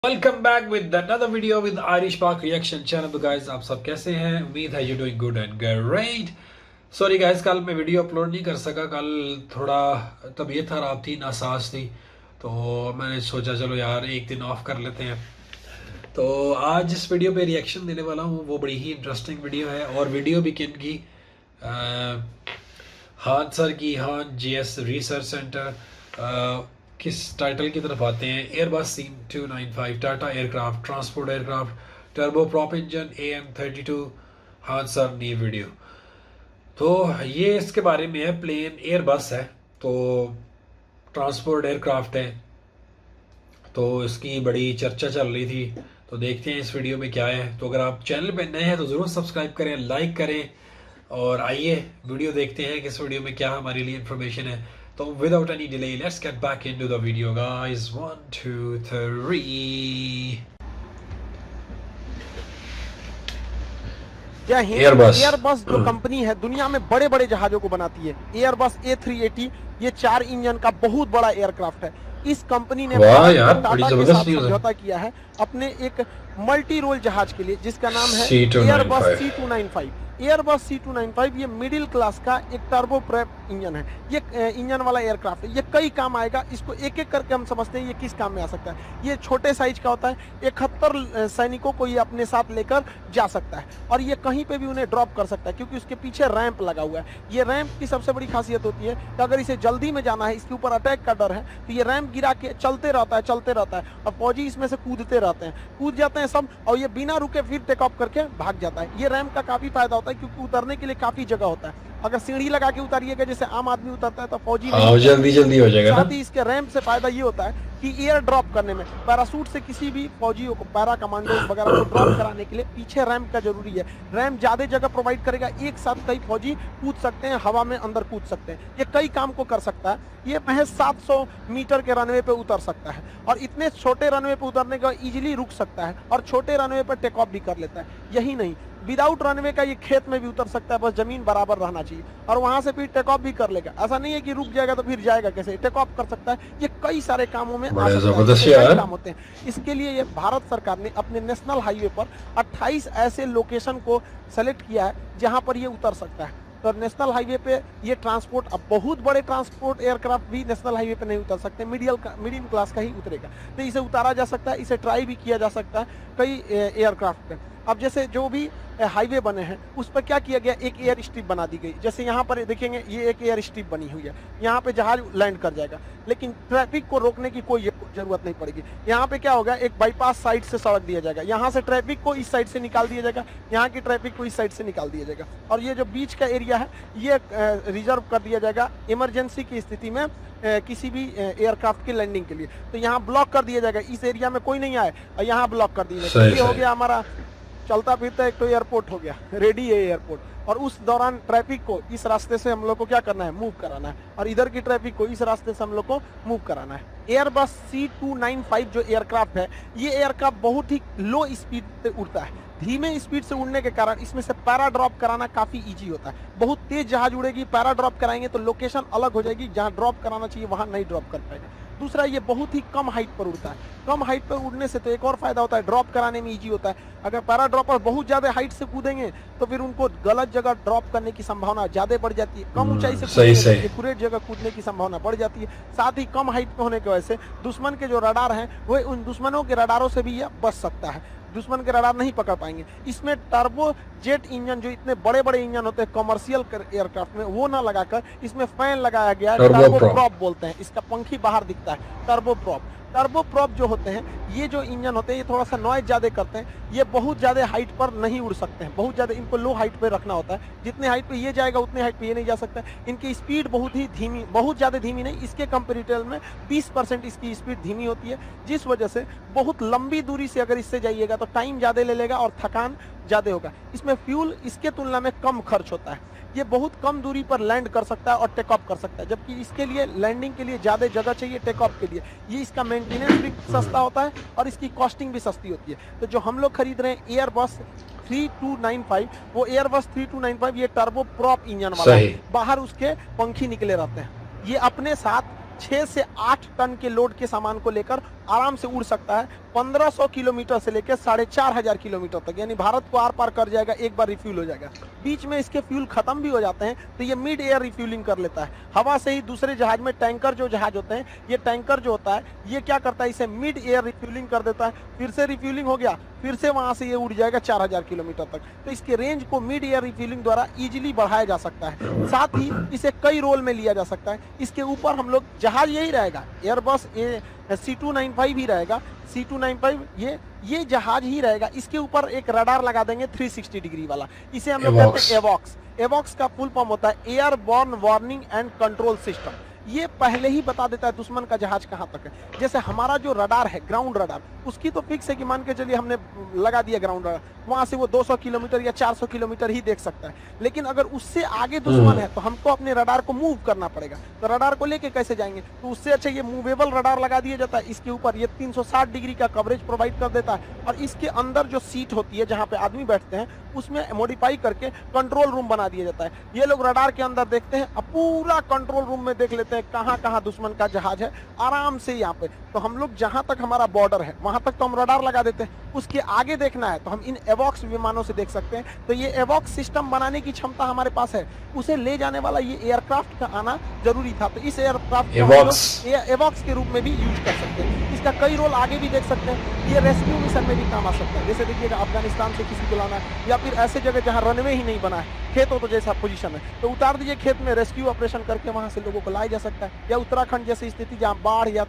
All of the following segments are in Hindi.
Welcome back with another video with Aarish पाक रिएक्शन चैनल। तो गाइस आप सब कैसे हैं? उम्मीद है you doing good and great. Sorry guys, कल मैं वीडियो अपलोड नहीं कर सका। कल थोड़ा तबीयत खराब थी, नासाज थी, तो मैंने सोचा चलो यार एक दिन ऑफ कर लेते हैं। तो आज जिस वीडियो पे रिएक्शन देने वाला हूँ वो बड़ी ही इंटरेस्टिंग वीडियो है। और वीडियो भी किन की, हान सर की, हान जीएस रिसर्च सेंटर। किस टाइटल की तरफ आते हैं? Airbus C295 Tata aircraft transport aircraft turbo prop engine AM32 हान सर न्यू वीडियो। तो ये इसके बारे में है। प्लेन एयरबस है, तो ट्रांसपोर्ट एयरक्राफ्ट है, तो इसकी बड़ी चर्चा चल रही थी। तो देखते हैं इस वीडियो में क्या है। तो अगर आप चैनल पे नए हैं तो ज़रूर सब्सक्राइब करें, लाइक करें, और आइए वीडियो देखते हैं कि इस वीडियो में क्या हमारे लिए इंफॉर्मेशन है। तो without any delay let's get back into the video guys. 1 2 3। Airbus जो कंपनी है दुनिया में बड़े बड़े जहाजों को बनाती है। एयरबस A380 ये 4 इंजन का बहुत बड़ा एयरक्राफ्ट है। इस कंपनी ने टाटा के साथ समझौता किया है अपने एक मल्टी रोल जहाज के लिए, जिसका नाम है एयरबस C295। एयरबस C295 ये मिडिल क्लास का एक टर्बो प्रेप इंजन है। ये इंजन वाला एयरक्राफ्ट है, ये कई काम आएगा। इसको एक एक करके हम समझते हैं ये किस काम में आ सकता है। ये छोटे साइज का होता है, 71 सैनिकों को ये अपने साथ लेकर जा सकता है, और ये कहीं पे भी उन्हें ड्रॉप कर सकता है क्योंकि उसके पीछे रैंप लगा हुआ है। ये रैंप की सबसे बड़ी खासियत होती है कि अगर इसे जल्दी में जाना है, इसके ऊपर अटैक का डर है, तो ये रैंप गिरा के चलते रहता है, और फौजी इसमें से कूदते रहते हैं, कूद जाते हैं सब, और ये बिना रुके फिर टेक ऑफ करके भाग जाता है। ये रैंप का काफी फायदा होता है क्योंकि उतरने के लिए काफी जगह होता है। अगर सीढ़ी लगा के उतारिएगा जैसे आम आदमी उतरता है तो फौजी जल्दी हो जाएगा ना। साथ ही इसके रैंप से फायदा ये होता है कि एयर ड्रॉप करने में पैराशूट से किसी भी फौजियों को, पैरा कमांडोज वगैरह को ड्रॉप कराने के लिए पीछे रैंप का जरूरी है। रैंप ज्यादा जगह प्रोवाइड करेगा, एक साथ कई फौजी कूद सकते हैं, हवा में अंदर कूद सकते हैं। ये कई काम को कर सकता है। ये महज 700 मीटर के रनवे पे उतर सकता है, और इतने छोटे रनवे पे उतरने का इजीली रुक सकता है, और छोटे रनवे पर टेक ऑफ भी कर लेता है। यही नहीं, विदाउट रनवे का ये खेत में भी उतर सकता है, बस जमीन बराबर रहना चाहिए, और वहां से फिर टेक ऑफ भी कर लेगा। ऐसा नहीं है कि रुक जाएगा तो फिर जाएगा कैसे, टेक ऑफ कर सकता है। ये कई सारे कामों में काम होते हैं। इसके लिए ये भारत सरकार ने अपने नेशनल हाईवे पर 28 ऐसे लोकेशन को सेलेक्ट किया है जहां पर ये उतर सकता है। तो नेशनल हाईवे पे ये ट्रांसपोर्ट, अब बहुत बड़े ट्रांसपोर्ट एयरक्राफ्ट भी नेशनल हाईवे पे नहीं उतर सकते, मीडियम क्लास का ही उतरेगा। तो इसे उतारा जा सकता है, इसे ट्राई भी किया जा सकता है कई एयरक्राफ्ट पे। अब जैसे जो भी हाईवे बने हैं उस पर क्या किया गया, एक एयर स्ट्रिप बना दी गई। जैसे यहाँ पर देखेंगे ये एक एयर स्ट्रिप बनी हुई है, यहाँ पे जहाज लैंड कर जाएगा, लेकिन ट्रैफिक को रोकने की कोई जरूरत नहीं पड़ेगी। यहाँ पे क्या होगा, एक बाईपास साइड से सड़क दिया जाएगा, यहाँ से ट्रैफिक को इस साइड से निकाल दिया जाएगा, यहाँ की ट्रैफिक को इस साइड से निकाल दिया जाएगा, और ये जो बीच का एरिया है ये रिजर्व कर दिया जाएगा इमरजेंसी की स्थिति में किसी भी एयरक्राफ्ट की लैंडिंग के लिए। तो यहाँ ब्लॉक कर दिया जाएगा, इस एरिया में कोई नहीं आए, और यहाँ ब्लॉक कर दिया जाएगा। ये हो गया हमारा चलता फिरता एक तो एयरपोर्ट हो गया, रेडी है एयरपोर्ट। और उस दौरान ट्रैफिक को इस रास्ते से हम लोग को क्या करना है, मूव कराना है, और इधर की ट्रैफिक को इस रास्ते से हम लोग को मूव कराना है। एयरबस C295 जो एयरक्राफ्ट है, ये एयरक्राफ्ट बहुत ही लो स्पीड पे उड़ता है। धीमे स्पीड से उड़ने के कारण इसमें से पैरा ड्रॉप कराना काफी इजी होता है। बहुत तेज जहाज उड़ेगी, पैरा ड्रॉप कराएंगे तो लोकेशन अलग हो जाएगी, जहां ड्रॉप कराना चाहिए वहां नहीं ड्रॉप कर पाएगा। दूसरा, ये बहुत ही कम हाइट पर उड़ता है। कम हाइट पर उड़ने से तो एक और फायदा होता है, ड्रॉप कराने में इजी होता है। अगर पैरा ड्रॉपर बहुत ज्यादा हाइट से कूदेंगे तो फिर उनको गलत जगह ड्रॉप करने की संभावना ज्यादा बढ़ जाती है। कम ऊंचाई से एक्यूरेट जगह कूदने की संभावना बढ़ जाती है। साथ ही कम हाइट पे होने की वजह से दुश्मन के जो रडार हैं वो उन दुश्मनों के रडारों से भी यह बच सकता है, दुश्मन के रडार नहीं पकड़ पाएंगे। इसमें टर्बो जेट इंजन, जो इतने बड़े बड़े इंजन होते हैं कमर्शियल एयरक्राफ्ट में, वो ना लगाकर इसमें फैन लगाया गया है, टर्बो प्रॉप बोलते हैं। इसका पंखी बाहर दिखता है, टर्बो प्रॉप। टर्बो प्रॉप जो होते हैं, ये जो इंजन होते हैं ये थोड़ा सा नॉइज ज्यादा करते हैं। ये बहुत ज्यादा हाइट पर नहीं उड़ सकते हैं, बहुत ज्यादा इनको लो हाइट पे रखना होता है। जितने हाइट पे ये जाएगा उतने हाइट पे ये नहीं जा सकता। इनकी स्पीड बहुत ही धीमी, बहुत ज्यादा धीमी नहीं, इसके कंपेरेटिव में 20% इसकी स्पीड धीमी होती है, जिस वजह से बहुत लंबी दूरी से अगर इससे जाइएगा तो टाइम ज्यादा ले लेगा और थकान ज्यादा होगा। इसमें फ्यूल इसके तुलना में कम खर्च होता है। ये बहुत कम दूरी पर लैंड कर सकता है और टेक ऑफ कर सकता है, जबकि इसके लिए लैंडिंग के लिए ज्यादा जगह चाहिए टेक ऑफ के लिए। ये इसका मेंटेनेंस भी सस्ता होता है और इसकी कॉस्टिंग भी सस्ती होती है। तो जो हम लोग खरीद रहे हैं एयरबस 3295, वो एयरबस 3295 ये टर्बो प्रॉप इंजन वाला है। बाहर उसके पंखी निकले रहते हैं। ये अपने साथ 6 से 8 टन के लोड के सामान को लेकर आराम से उड़ सकता है 1500 किलोमीटर से लेकर 4500 किलोमीटर तक, यानी भारत को आर पार कर जाएगा, एक बार रिफ्यूल हो जाएगा। बीच में इसके फ्यूल खत्म भी हो जाते हैं तो ये मिड एयर रिफ्यूलिंग कर लेता है हवा से ही। दूसरे जहाज में टैंकर जो जहाज होते हैं, ये टैंकर जो होता है ये क्या करता है, इसे मिड एयर रिफ्यूलिंग कर देता है, फिर से रिफ्यूलिंग हो गया, फिर से वहां से ये उड़ जाएगा 4000 किलोमीटर तक। तो इसके रेंज को मिड एयर रिफ्यूलिंग द्वारा इजीली बढ़ाया जा सकता है। साथ ही इसे कई रोल में लिया जा सकता है। इसके ऊपर हम लोग जहाज यही रहेगा, एयरबस C295 ही रहेगा, C295 ये जहाज ही रहेगा। इसके ऊपर एक रडार लगा देंगे 360 डिग्री वाला, इसे हम लोग कहते हैं एवॉक्स। एवॉक्स का फुल फॉर्म होता है airborne warning and control system. ये पहले ही बता देता है दुश्मन का जहाज कहां तक है। जैसे हमारा जो रडार है, ग्राउंड रडार, उसकी तो फिक्स है कि मान के चलिए हमने लगा दिया ग्राउंड रडार, वहां से वो 200 किलोमीटर या 400 किलोमीटर ही देख सकता है। लेकिन अगर उससे आगे दुश्मन है तो हमको अपने रडार को मूव करना पड़ेगा। तो रडार को लेके कैसे जाएंगे, तो उससे अच्छा ये मूवेबल रडार लगा दिया जाता है। इसके ऊपर ये 360 डिग्री का कवरेज प्रोवाइड कर देता है और इसके अंदर जो सीट होती है जहां पे आदमी बैठते हैं उसमें मॉडिफाई करके कंट्रोल रूम बना दिया जाता है। ये लोग रडार के अंदर देखते हैं, अब पूरा कंट्रोल रूम में देख लेते हैं कहां कहां दुश्मन का जहाज है आराम से यहाँ पे। तो हम लोग जहां तक हमारा बॉर्डर है वहां तक तो हम रडार लगा देते हैं, उसके आगे देखना है तो हम इन एवॉक्स विमानों से देख सकते हैं। तो ये एवॉक्स सिस्टम बनाने की क्षमता हमारे पास है। उसे ले जाने वाला ये एयरक्राफ्ट का आना जरूरी था, तो इस एयरक्राफ्ट को एवॉक्स के रूप में भी यूज कर सकते हैं। इसका कई रोल आगे भी देख सकते हैं। ये रेस्क्यू मिशन में भी काम आ सकता है। जैसे देखिएगा अफगानिस्तान से किसी को लाना है या फिर ऐसे जगह जहाँ रनवे ही नहीं बना है, खेत हो तो जैसा पोजीशन है तो उतार दीजिए खेत में, रेस्क्यू ऑपरेशन करके वहां से लोगों को लाया जा सकता है। या उत्तराखंड जैसी स्थिति जहाँ बाढ़ या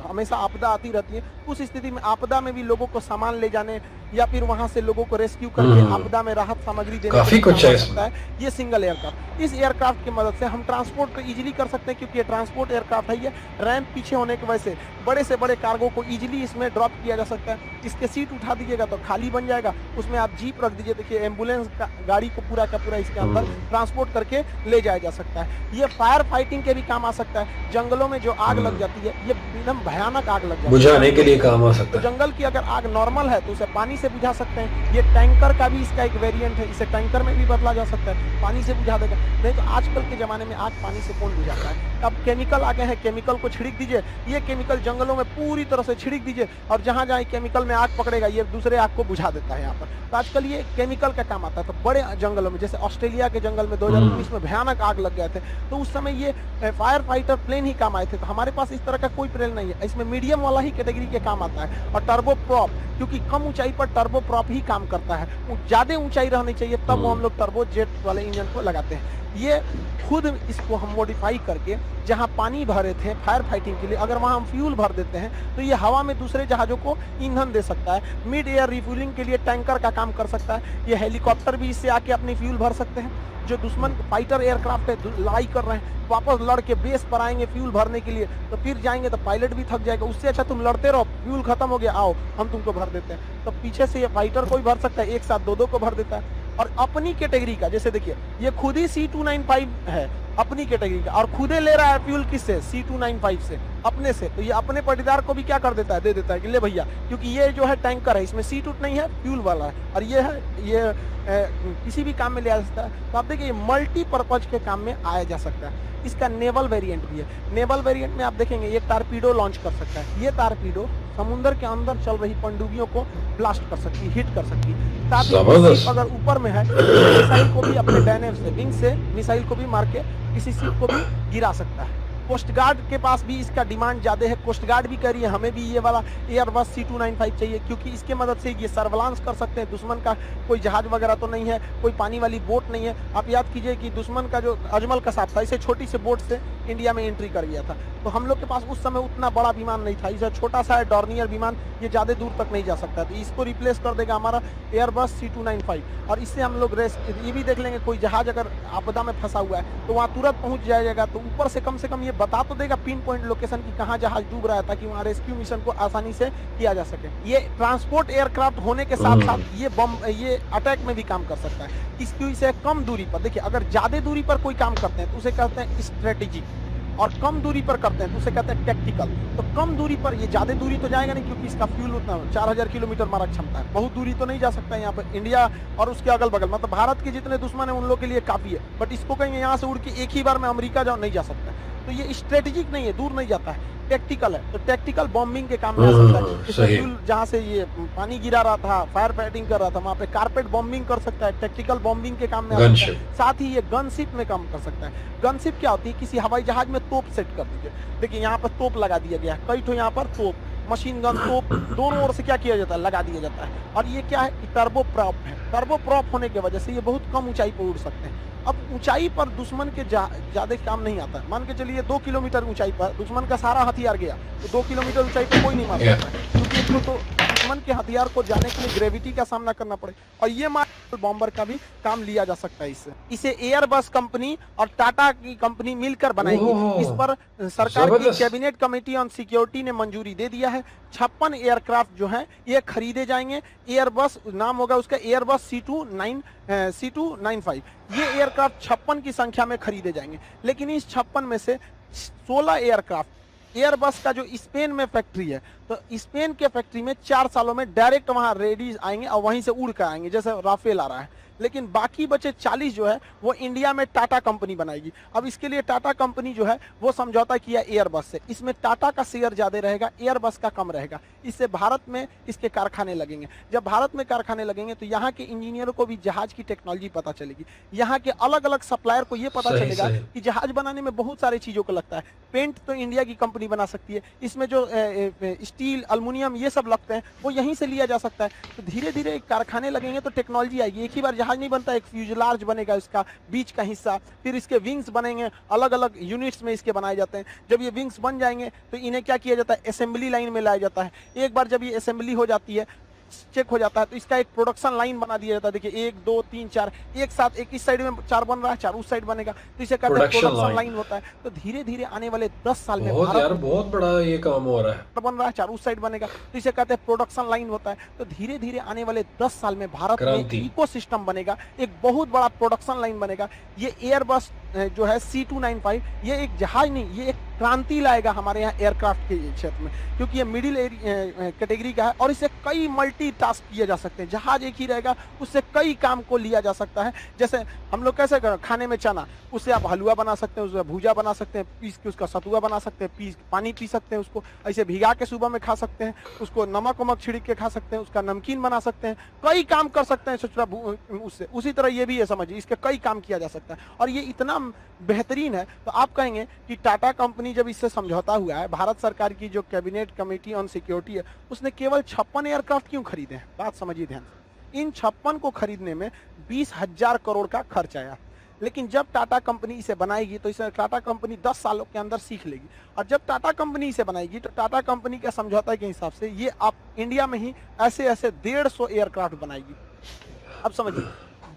हमेशा आपदा आती रहती है, उस स्थिति में आपदा में भी लोगों को सामान ले जाने या फिर वहां से लोगों को रेस्क्यू करके आपदा में राहत सामग्री देने काफी कुछ है इसमें। ये सिंगल एयरक्राफ्ट। इस एयरक्राफ्ट की मदद से हम ट्रांसपोर्ट को इजीली कर सकते हैं, क्योंकि ये ट्रांसपोर्ट एयरक्राफ्ट है। ये रैंप पीछे होने की वजह से बड़े से बड़े कार्गो को इजीली इसमें ड्रॉप किया जा सकता है। इसके सीट उठा दीजिएगा तो खाली बन जाएगा, उसमें आप जीप रख दीजिए, देखिए एम्बुलेंस का गाड़ी को पूरा का पूरा इसके अंदर ट्रांसपोर्ट करके ले जाया जा सकता है। ये फायर फाइटिंग के भी काम आ सकता है। जंगलों में जो आग लग जाती है, ये एकदम भयानक आग लग जाती है, बुझाने के लिए काम आ सकता है। जंगल की अगर आग नॉर्मल है तो उसे पानी से बुझा सकते हैं। ये टैंकर का भी इसका एक वेरिएंट है, इसे टैंकर में भी बदला जा सकता है, पानी से बुझा देगा। नहीं तो आजकल के जमाने में आग पानी से कौन बुझाता है। अब केमिकल आ गए हैं, केमिकल को छिड़क दीजिए, ये केमिकल जंगलों में पूरी तरह से छिड़क दीजिए और जहां जहां केमिकल में आग पकड़ेगा ये दूसरे आग को बुझा देता है यहाँ पर। तो आजकल ये केमिकल का काम आता है। तो बड़े जंगलों में, जैसे ऑस्ट्रेलिया के जंगल में 2019 में भयानक आग लग गए थे, तो उस समय ये फायर फाइटर प्लेन ही काम आए थे। तो हमारे पास इस तरह का कोई प्लेन नहीं है, इसमें मीडियम वाला ही कैटेगरी के काम आता है। और टर्बो प्रॉप, क्योंकि कम ऊंचाई पर टर्बो प्रॉप ही काम करता है, ज्यादा ऊंचाई रहनी चाहिए तब वो हम लोग टर्बो जेट वाले इंजन को लगाते हैं। ये खुद इसको हम मॉडिफाई करके जहां पानी भरे थे फायर फाइटिंग के लिए, अगर वहां हम फ्यूल भर देते हैं तो ये हवा में दूसरे जहाजों को ईंधन दे सकता है। मिड एयर रिफ्यूलिंग के लिए टैंकर का काम कर सकता है। ये हेलीकॉप्टर भी इससे आके अपनी फ्यूल भर सकते हैं। जो दुश्मन फाइटर एयरक्राफ्ट है लड़ाई कर रहे हैं, वापस लड़ के बेस पर आएंगे फ्यूल भरने के लिए, तो फिर जाएंगे तो पायलट भी थक जाएगा। उससे अच्छा तुम लड़ते रहो, फ्यूल खत्म हो गया, आओ हम तुमको भर देते हैं। तो पीछे से ये फाइटर को भी भर सकता है, एक साथ दो को भर देता है। और अपनी कैटेगरी का, जैसे देखिए ये खुद ही C295 है अपनी कैटेगरी का, और खुदे ले रहा है फ्यूल किससे, C295 से, अपने से। तो ये अपने पटीदार को भी क्या कर देता है, दे देता है कि ले भैया, क्योंकि ये जो है टैंकर है, इसमें सीट उट नहीं है, फ्यूल वाला है, और ये है ये किसी भी काम में लिया जा सकता है। तो आप देखिए ये मल्टीपर्पज के काम में आया जा सकता है। इसका नेवल वेरिएंट भी है। नेवल वेरिएंट में आप देखेंगे ये टारपीडो लॉन्च कर सकता है। ये टारपीडो समुद्र के अंदर चल रही पनडुब्बियों को ब्लास्ट कर सकती है, हिट कर सकती है। साथ ही अगर ऊपर में है तो मिसाइल को भी अपने डायनेम से, विंग से मिसाइल को भी मार के किसी शिप को भी गिरा सकता है। कोस्ट गार्ड के पास भी इसका डिमांड ज्यादा है। कोस्ट गार्ड भी कह रही है हमें भी ये वाला एयरबस C295 चाहिए, क्योंकि इसके मदद से ये सर्विलांस कर सकते हैं। दुश्मन का कोई जहाज वगैरह तो नहीं है, कोई पानी वाली बोट नहीं है। आप याद कीजिए कि दुश्मन का जो अजमल कसाब था, इसे छोटी से बोट से इंडिया में एंट्री कर गया था। तो हम लोग के पास उस समय उतना बड़ा विमान नहीं था, इसे छोटा सा है डॉर्नियर विमान, ये ज्यादा दूर तक नहीं जा सकता। तो इसको रिप्लेस कर देगा हमारा एयरबस C295। और इससे हम लोग ये भी देख लेंगे कोई जहाज अगर आपदा में फंसा हुआ है तो वहाँ तुरंत पहुंच जाएगा। तो ऊपर से कम ये बता तो देगा पिन पॉइंट लोकेशन की कहाँ जहाज डूब रहा है, ताकि वहाँ रेस्क्यू मिशन को आसानी से किया जा सके। ये ट्रांसपोर्ट एयरक्राफ्ट होने के साथ साथ ये अटैक में भी काम कर सकता है। इसकी इसे कम दूरी पर, देखिए अगर ज्यादा दूरी पर कोई काम करते हैं तो उसे कहते हैं स्ट्रेटेजिक, और कम दूरी पर करते हैं तो उसे कहते हैं टैक्टिकल। तो कम दूरी पर, ये ज्यादा दूरी तो जाएगा नहीं क्योंकि इसका फ्यूल उतना 4000 किलोमीटर मारक क्षमता है, बहुत दूरी तो नहीं जा सकता है यहाँ पर। इंडिया और उसके अगल बगल मतलब भारत के जितने दुश्मन है उन लोग के लिए काफी है, बट इसको कहीं यहाँ से उड़ के एक ही बार में अमेरिका जाओ नहीं जा सकता। तो ये स्ट्रेटेजिक नहीं है, दूर नहीं जाता है, टैक्टिकल है। तो टैक्टिकल बॉम्बिंग के काम में आ सकता है। जैसे सही। फ्यूल जहाँ से ये पानी गिरा रहा था, फायर फाइटिंग कर रहा था, वहाँ पे कारपेट बॉम्बिंग कर सकता है, टैक्टिकल बॉम्बिंग के काम में आ सकता गनशिप। है। साथ ही ये गनशिप में काम कर सकता है। गनशिप क्या होती है? किसी हवाई जहाज में तोप सेट कर दीजिए, देखिए यहाँ पर तोप लगा दिया गया है, कई ठो यहाँ पर तोप, मशीन गन तोप दोनों ओर से क्या किया जाता है? लगा दिया जाता है। और ये क्या है कि टर्बो प्रॉप है। टर्बो प्रॉप होने की वजह से ये बहुत कम ऊंचाई पर उड़ सकते हैं। अब ऊंचाई पर दुश्मन के ज्यादा काम नहीं आता है। मान के चलिए 2 किलोमीटर ऊंचाई पर दुश्मन का सारा हथियार गया, तो 2 किलोमीटर ऊंचाई पर कोई नहीं मार सकता है, क्योंकि इसको तो दुश्मन के हथियार को जाने के लिए ग्रेविटी का सामना करना पड़े। और ये बॉम्बर का भी काम लिया जा सकता है इससे। इसे एयरबस कंपनी और टाटा की कंपनी मिलकर बनाएगी। ओह, इस पर सरकार की जबरदस्त। कैबिनेट कमिटी ऑन सिक्योरिटी ने मंजूरी दे दिया है। 56 एयरक्राफ्ट जो हैं ये खरीदे जाएंगे। एयरबस नाम होगा उसका, एयरबस C295। ये एयरक्राफ्ट 56 की संख्या में खरीदे जाएंगे। लेकिन इस 56 में से 16 एयरक्राफ्ट एयरबस का जो स्पेन में फैक्ट्री है, तो स्पेन के फैक्ट्री में 4 सालों में डायरेक्ट वहां रेडी आएंगे और वहीं से उड़ कर आएंगे, जैसे राफेल आ रहा है। लेकिन बाकी बचे 40 जो है वो इंडिया में टाटा कंपनी बनाएगी। अब इसके लिए टाटा कंपनी जो है वो समझौता किया एयरबस से। इसमें टाटा का शेयर ज्यादा रहेगा, एयरबस का कम रहेगा। इससे भारत में इसके कारखाने लगेंगे। जब भारत में कारखाने लगेंगे तो यहाँ के इंजीनियरों को भी जहाज की टेक्नोलॉजी पता चलेगी। यहाँ के अलग अलग सप्लायर को ये पता सही, चलेगा सही। कि जहाज बनाने में बहुत सारी चीजों को लगता है। पेंट तो इंडिया की कंपनी बना सकती है, इसमें जो स्टील, अल्मुनियम ये सब लगते हैं वो यहीं से लिया जा सकता है। तो धीरे धीरे कारखाने लगेंगे तो टेक्नोलॉजी आएगी। एक ही बार जहाज नहीं बनता, एक फ्यूजलार्ज बनेगा इसका बीच का हिस्सा, फिर इसके विंग्स बनेंगे, अलग अलग यूनिट्स में इसके बनाए जाते हैं। जब ये विंग्स बन जाएंगे तो इन्हें क्या किया जाता है? असेंबली लाइन में लाया जाता है। एक बार जब ये असेंबली हो जाती है, चेक हो जाता है, तो इसका एक प्रोडक्शन लाइन बना दिया जाता है। देखिए 1 2 3 4 एक साथ, एक इस साइड में 4 बन रहा है, 4 उस साइड बनेगा, तो इसे कहते हैं प्रोडक्शन प्रोडक्शन लाइन। लाइन होता है। तो धीरे धीरे आने वाले 10 साल में बहुत भारत यार, बहुत बड़ा ये काम हो रहा है। बन रहा है, 4 उस साइड बनेगा, तो इसे कहते हैं प्रोडक्शन लाइन होता है। तो धीरे धीरे आने वाले 10 साल में भारत में क्रांति। इकोसिस्टम बनेगा, एक बहुत बड़ा प्रोडक्शन लाइन बनेगा। ये एयरबस जो है C295 ये एक जहाज नहीं, ये एक क्रांति लाएगा हमारे यहाँ एयरक्राफ्ट के क्षेत्र में, क्योंकि ये मिडिल कैटेगरी का है और इसे कई मल्टी टास्क किए जा सकते हैं। जहाज एक ही रहेगा, उससे कई काम को लिया जा सकता है। जैसे हम लोग कैसे खाने में चना, उससे आप हलवा बना सकते हैं, उससे भूजा बना सकते हैं, पीस के उसका सतुआ बना सकते हैं, पीस पानी पी सकते हैं, उसको ऐसे भिगा के सुबह में खा सकते हैं, उसको नमक वमक छिड़क के खा सकते हैं, उसका नमकीन बना सकते हैं, कई काम कर सकते हैं सोचना उससे। उसी तरह ये भी है, समझिए, इसके कई काम किया जा सकता है और ये इतना बेहतरीन है। तो आप कहेंगे कि टाटा कंपनी जब इससे समझौता हुआ है, भारत सरकार की जो कैबिनेट कमेटी ऑन सिक्योरिटी है उसने केवल 56 एयरक्राफ्ट क्यों खरीदे हैं? बात समझिए ध्यान से। इन 56 को खरीदने में 20,000 करोड़ का खर्च आया। लेकिन जब टाटा कंपनी इसे बनाएगी तो इसे टाटा कंपनी 10 सालों के अंदर सीख लेगी। और जब टाटा कंपनी इसे बनाएगी तो टाटा कंपनी के समझौता के हिसाब से ये आप इंडिया में ही ऐसे ऐसे 150 एयरक्राफ्ट बनाएगी। अब समझिए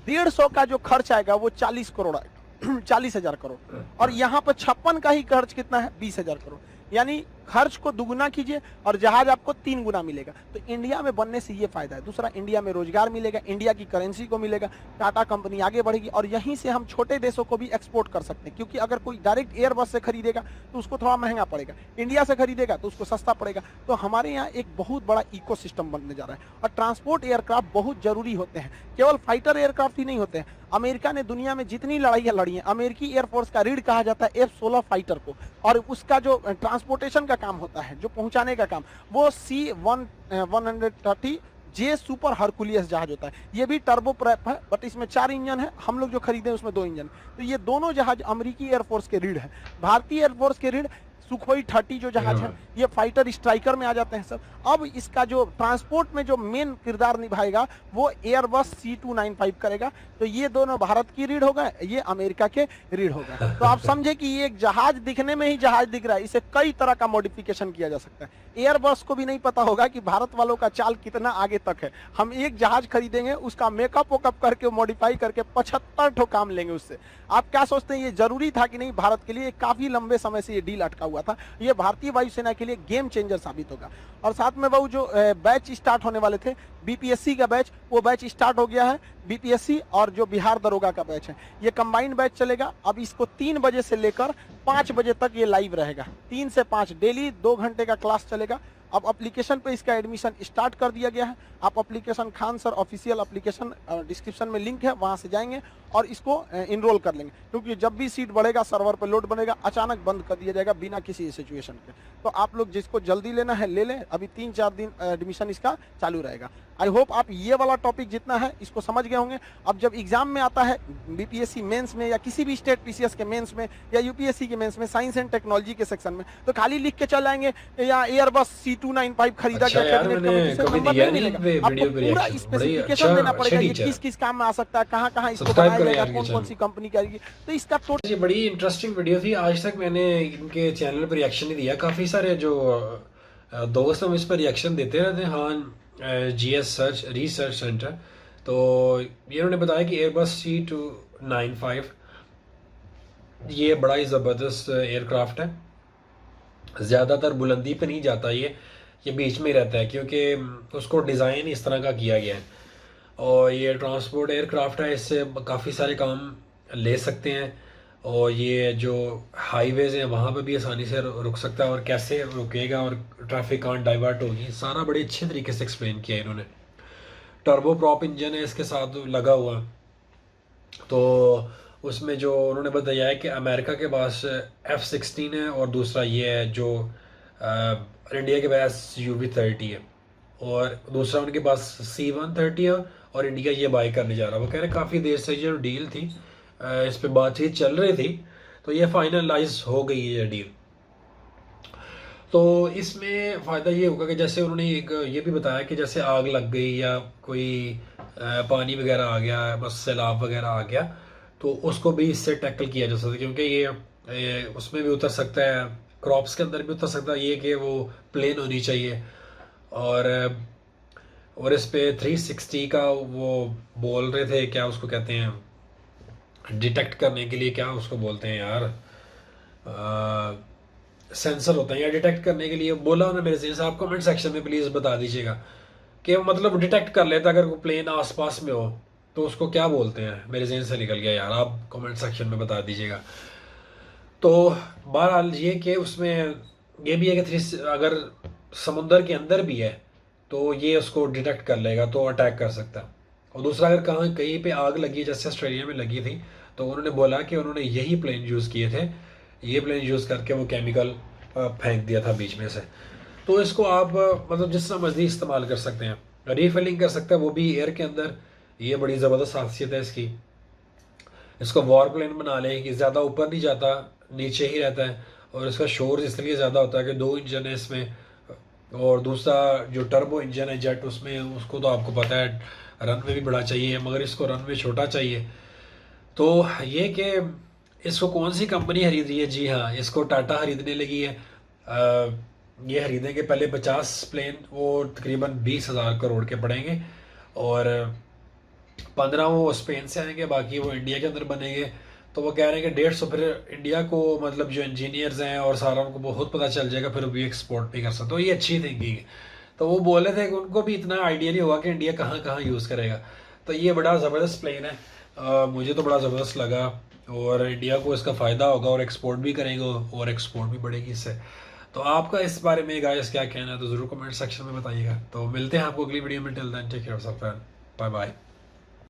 150 का जो खर्च आएगा वो 40 करोड़ आएगा, 40,000 करोड़। और यहाँ पर 56 का ही खर्च कितना है? 20,000 करोड़। यानी खर्च को दुगुना कीजिए और जहाज आपको 3 गुना मिलेगा। तो इंडिया में बनने से ये फायदा है। दूसरा, इंडिया में रोजगार मिलेगा, इंडिया की करेंसी को मिलेगा, टाटा कंपनी आगे बढ़ेगी और यहीं से हम छोटे देशों को भी एक्सपोर्ट कर सकते हैं। क्योंकि अगर कोई डायरेक्ट एयरबस से खरीदेगा तो उसको थोड़ा महंगा पड़ेगा, इंडिया से खरीदेगा तो उसको सस्ता पड़ेगा। तो हमारे यहाँ एक बहुत बड़ा इकोसिस्टम बनने जा रहा है। और ट्रांसपोर्ट एयरक्राफ्ट बहुत जरूरी होते हैं, केवल फाइटर एयरक्राफ्ट ही नहीं होते हैं। अमेरिका ने दुनिया में जितनी लड़ाइयाँ लड़ी हैं, अमेरिकी एयरफोर्स का रीढ़ कहा जाता है F-16 फाइटर को, और उसका जो ट्रांसपोर्टेशन का काम होता है, जो पहुंचाने का काम, वो C-130 जे सुपर हरकुलियस जहाज होता है। ये भी टर्बो प्रैप है, बट इसमें 4 इंजन है। हम लोग जो खरीदे उसमें 2 इंजन। तो ये दोनों जहाज अमेरिकी एयरफोर्स के रीढ़ है। भारतीय एयरफोर्स के रीढ़ सुखोई 30 जो जहाज है, ये फाइटर स्ट्राइकर में आ जाते हैं सब। अब इसका जो ट्रांसपोर्ट में जो मेन किरदार निभाएगा वो एयरबस C295 करेगा। तो ये दोनों भारत की रीढ़ होगा, ये अमेरिका के रीढ़ होगा। तो आप समझे कि ये एक जहाज दिखने में ही जहाज दिख रहा है, इसे कई तरह का मॉडिफिकेशन किया जा सकता है। एयरबस को भी नहीं पता होगा कि भारत वालों का चाल कितना आगे तक है। हम एक जहाज खरीदेंगे, उसका मेकअप वोकअप करके मॉडिफाई करके 75 ठो काम लेंगे उससे। आप क्या सोचते हैं ये जरूरी था कि नहीं? भारत के लिए काफी लंबे समय से ये डील अटका हुआ था। ये भारतीय वायुसेना के लिए गेम चेंजर साबित होगा। और साथ में वो जो बैच स्टार्ट होने वाले थे बीपीएससी का बैच, वो बैच स्टार्ट हो गया है। बीपीएससी और जो बिहार दरोगा का बैच है, ये कंबाइंड बैच चलेगा। अब इसको 3 बजे से लेकर 5 बजे तक ये लाइव रहेगा। 3 से 5 डेली 2 घंटे का क्लास चलेगा। अब एप्लीकेशन पे इसका एडमिशन स्टार्ट कर दिया गया है। आप application Khan sir official application description में लिंक है, वहाँ से जाएंगे और इसको इनरोल कर लेंगे, क्योंकि जब भी सीट बढ़ेगा सर्वर पर लोड बनेगा, अचानक बंद कर दिया जाएगा बिना किसी सिचुएशन के। तो आप लोग जिसको जल्दी लेना है ले लें, अभी 3-4 दिन एडमिशन इसका चालू रहेगा। आई होप आप ये वाला टॉपिक जितना है इसको समझ गए होंगे। अब जब एग्जाम में आता है बीपीएससी मेंस में या किसी भी स्टेट पीसीएस के मेंस में या यूपीएससी के मेंस में साइंस एंड टेक्नोलॉजी के सेक्शन में, तो खाली लिख के चल आएंगे या एयरबस C295 खरीदा अच्छा गया यार, कैबिनेट मैंने कमेटी से, कभी नंबर दिया नहीं नहीं मिलेगा। वीडियो आपको पे पूरा रिएक्शन, बड़ी स्पेसिफिकेशन अच्छा देना अच्छे पड़ेगा, ये टीचर किस किस काम में आ सकता है, कहाँ कहाँ इसको सब्सक्राइब बनाया करें जाएगा, यार कौन ये कौन सी कंपनी की आएगी, तो इसका टोटल ये बड़ी इंटरेस्टिंग वीडियो थी। आज तक मैंने इनके चैनल पर रिएक्शन नहीं दिया। काफ़ी सारे जो दोस्त हम इस पर रिएक्शन देते रहते हैं। हाँ, जीएस सर्च रिसर्च सेंटर, तो ये उन्होंने बताया कि एयरबस C295 ये बड़ा ही ज़बरदस्त एयरक्राफ्ट है। ज़्यादातर बुलंदी पे नहीं जाता, ये बीच में ही रहता है, क्योंकि उसको डिज़ाइन इस तरह का किया गया है। और ये ट्रांसपोर्ट एयरक्राफ्ट है, इससे काफ़ी सारे काम ले सकते हैं। और ये जो हाईवेज़ हैं वहाँ पे भी आसानी से रुक सकता है, और कैसे रुकेगा और ट्रैफिक कहाँ डाइवर्ट होगी, सारा बड़े अच्छे तरीके से एक्सप्लेन किया है इन्होंने। टर्बो प्रॉप इंजन है इसके साथ लगा हुआ, तो उसमें जो उन्होंने बताया है कि अमेरिका के पास F-16 है, और दूसरा ये है जो इंडिया के पास UV-30 है, और दूसरा उनके पास C-130 है, और इंडिया ये बाई करने जा रहा है। वो कह रहे काफ़ी देर से ये डील थी, इस पे बातचीत चल रही थी, तो ये फाइनलाइज हो गई है ये डील। तो इसमें फ़ायदा ये होगा कि जैसे उन्होंने एक ये भी बताया कि जैसे आग लग गई या कोई पानी वगैरह आ गया, बस सैलाब वगैरह आ गया, तो उसको भी इससे टैकल किया जा सकता है, क्योंकि ये उसमें भी उतर सकता है, क्रॉप्स के अंदर भी उतर सकता है। ये कि वो प्लेन होनी चाहिए, और इस पे 360 का वो बोल रहे थे, क्या उसको कहते हैं, डिटेक्ट करने के लिए क्या उसको बोलते हैं यार, सेंसर होता है, या डिटेक्ट करने के लिए बोला उन्होंने मेरे से। आप कमेंट सेक्शन में प्लीज़ बता दीजिएगा कि मतलब डिटेक्ट कर लेता अगर कोई प्लेन आसपास में हो, तो उसको क्या बोलते हैं, मेरे जहन से निकल गया यार, आप कमेंट सेक्शन में बता दीजिएगा। तो बहरहाल ये कि उसमें ये भी है कि अगर समुंदर के अंदर भी है तो ये उसको डिटेक्ट कर लेगा, तो अटैक कर सकता है। और दूसरा, अगर कहीं पे आग लगी, जैसे ऑस्ट्रेलिया में लगी थी, तो उन्होंने बोला कि उन्होंने यही प्लेन यूज़ किए थे, ये प्लेन यूज़ करके वो केमिकल फेंक दिया था बीच में से। तो इसको आप मतलब जिस तरह मर्जी इस्तेमाल कर सकते हैं, रीफिलिंग कर सकते हैं, वो भी एयर के अंदर। ये बड़ी ज़बरदस्त खासियत है इसकी। इसको वॉर प्लेन बना लें कि ज़्यादा ऊपर नहीं जाता, नीचे ही रहता है, और इसका शोर इसलिए ज़्यादा होता है कि 2 इंजन है इसमें, और दूसरा जो टर्बो इंजन है जेट, उसमें उसको तो आपको पता है रनवे भी बड़ा चाहिए, मगर इसको रनवे छोटा चाहिए। तो ये कि इसको कौन सी कंपनी खरीद रही है, जी हाँ, इसको टाटा खरीदने लगी है। ये खरीदेंगे पहले 50 प्लेन, वो तकरीबन 20,000 करोड़ के पड़ेंगे, और 15 वो स्पेन से आएंगे, बाकी वो इंडिया के अंदर बनेंगे। तो वो कह रहे हैं कि 150 फिर इंडिया को, मतलब जो इंजीनियर्स हैं और सारा, उनको बहुत पता चल जाएगा, फिर भी एक्सपोर्ट भी कर सकते। तो ये अच्छी थिंकिंग है। तो वो बोले थे कि उनको भी इतना आइडिया नहीं होगा कि इंडिया कहाँ कहाँ यूज़ करेगा। तो ये बड़ा ज़बरदस्त प्लेन है, मुझे तो बड़ा ज़बरदस्त लगा, और इंडिया को इसका फ़ायदा होगा, और एक्सपोर्ट भी करेंगे, और एक्सपोर्ट भी बढ़ेगी इससे। तो आपका इस बारे में गाइस क्या कहना है, तो ज़रूर कमेंट सेक्शन में बताइएगा। तो मिलते हैं आपको अगली वीडियो में। Till then take care of yourself, bye bye.